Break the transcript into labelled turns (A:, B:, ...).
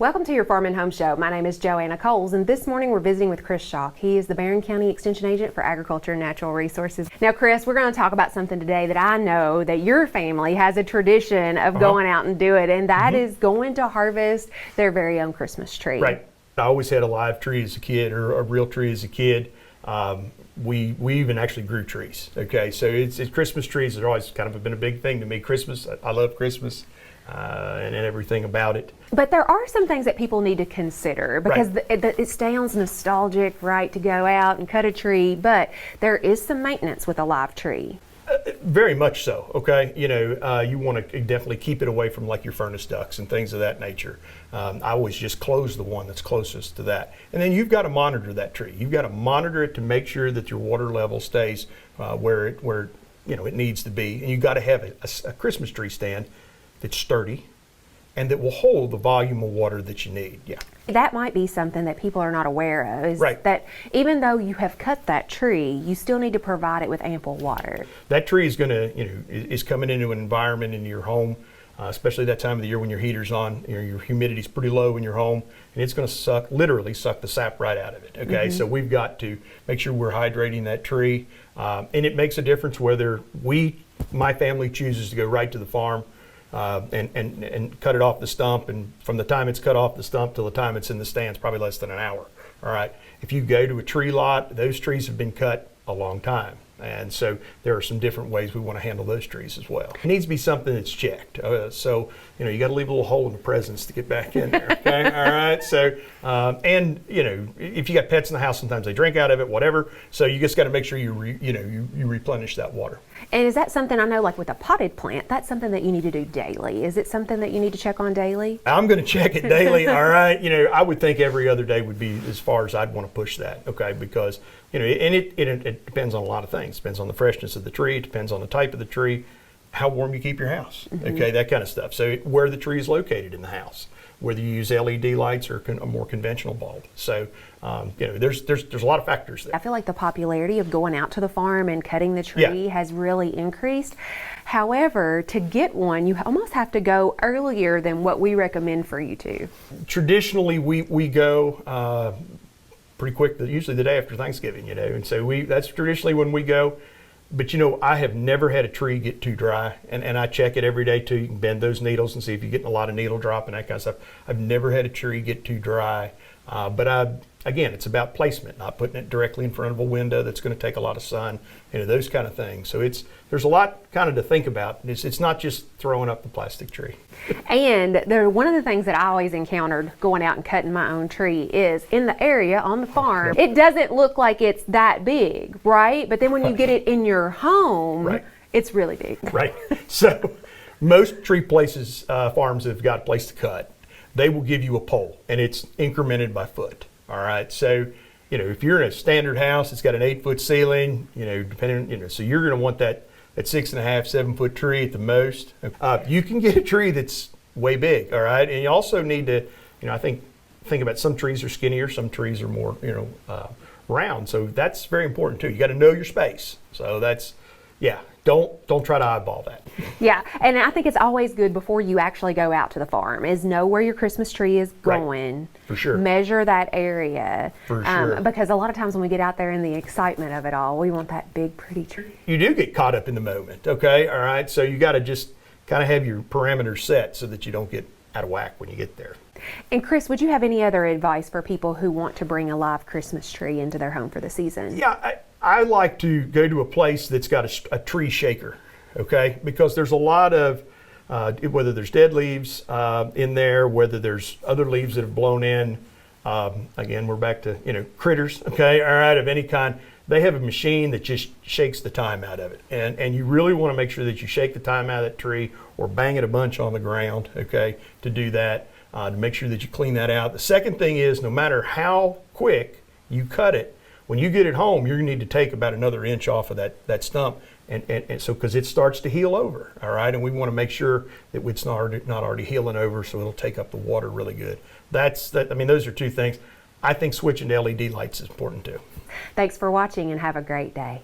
A: Welcome to your Farm and Home Show. My name is Joanna, and this morning we're visiting with Chris Schalk. He is the Barren County Extension Agent for Agriculture and Natural Resources. Now, Chris, we're going to talk about something today that I know that your family has a tradition of going out and do it, and that is going to harvest their very own Christmas tree.
B: Right. I always had a live tree as a kid, or a real tree as a kid. We even actually grew trees. Okay, so it's Christmas trees have always kind of been a big thing to me. Christmas, I love Christmas. And everything about it.
A: But there are some things that people need to consider because it sounds nostalgic, right, to go out and cut a tree, but there is some maintenance with a live tree.
B: Very much so, okay? You want to definitely keep it away from like your furnace ducts and things of that nature. I always just close the one that's closest to that. And then you've got to monitor that tree. You've got to monitor it to make sure that your water level stays where it needs to be. And you've got to have a Christmas tree stand that's sturdy and that will hold the volume of water that you need. Yeah.
A: That might be something that people are not aware of, is
B: right.
A: That even though you have cut that tree, you still need to provide it with ample water.
B: That tree is is coming into an environment in your home, especially that time of the year when your heater's on, your humidity's pretty low in your home, and it's going to literally suck the sap right out of it. Okay, so we've got to make sure we're hydrating that tree, and it makes a difference whether my family chooses to go right to the farm and cut it off the stump, and from the time it's cut off the stump till the time it's in the stands, probably less than an hour. All right. If you go to a tree lot, those trees have been cut a long time, and so there are some different ways we want to handle those trees as well. It needs to be something that's checked. So you got to leave a little hole in the presents to get back in there. Okay. All right. So if you got pets in the house, sometimes they drink out of it, whatever. So you just got to make sure you replenish that water.
A: And is that something, I know like with a potted plant, that's something that you need to do daily. Is it something that you need to check on daily?
B: I'm going to check it daily. All right. I would think every other day would be as far as I'd want to push that. Okay. Because, and it depends on a lot of things. It depends on the freshness of the tree. It depends on the type of the tree, how warm you keep your house. Okay. That kind of stuff. So where the tree is located in the house, whether you use LED lights or a more conventional bulb. So, there's a lot of factors there.
A: I feel like the popularity of going out to the farm and cutting the tree has really increased. However, to get one, you almost have to go earlier than what we recommend for you to.
B: Traditionally, we go pretty quick, usually the day after Thanksgiving, and so that's traditionally when we go. But I have never had a tree get too dry, and I check it every day too. You can bend those needles and see if you're getting a lot of needle drop and that kind of stuff. I've never had a tree get too dry, but again, it's about placement, not putting it directly in front of a window that's going to take a lot of sun, those kind of things. So there's a lot kind of to think about. It's not just throwing up the plastic tree.
A: And one of the things that I always encountered going out and cutting my own tree is in the area on the farm, it doesn't look like it's that big, right? But then when you get it in your home, it's really big. Right.
B: So most tree places, farms that have got a place to cut, they will give you a pole, and it's incremented by foot. All right. So, if you're in a standard house, it's got an 8-foot ceiling, depending, so you're going to want that 6.5, 7-foot tree at the most. You can get a tree that's way big. All right. And you also need to, I think about some trees are skinnier, some trees are more, round. So that's very important too. You got to know your space. So don't try to eyeball that.
A: Yeah, and I think it's always good before you actually go out to the farm is know where your Christmas tree is going.
B: Right. For sure.
A: Measure that area.
B: For sure.
A: Because a lot of times when we get out there in the excitement of it all, we want that big pretty tree.
B: You do get caught up in the moment, okay? All right, so you got to just kind of have your parameters set so that you don't get out of whack when you get there.
A: And Chris, would you have any other advice for people who want to bring a live Christmas tree into their home for the season?
B: Yeah, I like to go to a place that's got a tree shaker, okay? Because there's a lot of, whether there's dead leaves in there, whether there's other leaves that have blown in. Again, we're back to, critters, okay? All right, of any kind. They have a machine that just shakes the time out of it. And you really want to make sure that you shake the time out of that tree or bang it a bunch on the ground, okay, to do that, to make sure that you clean that out. The second thing is no matter how quick you cut it, when you get it home, you need to take about another inch off of that stump, and so because it starts to heal over, all right, and we want to make sure that it's not already healing over, so it'll take up the water really good. Those are two things. I think switching to LED lights is important too.
A: Thanks for watching and have a great day.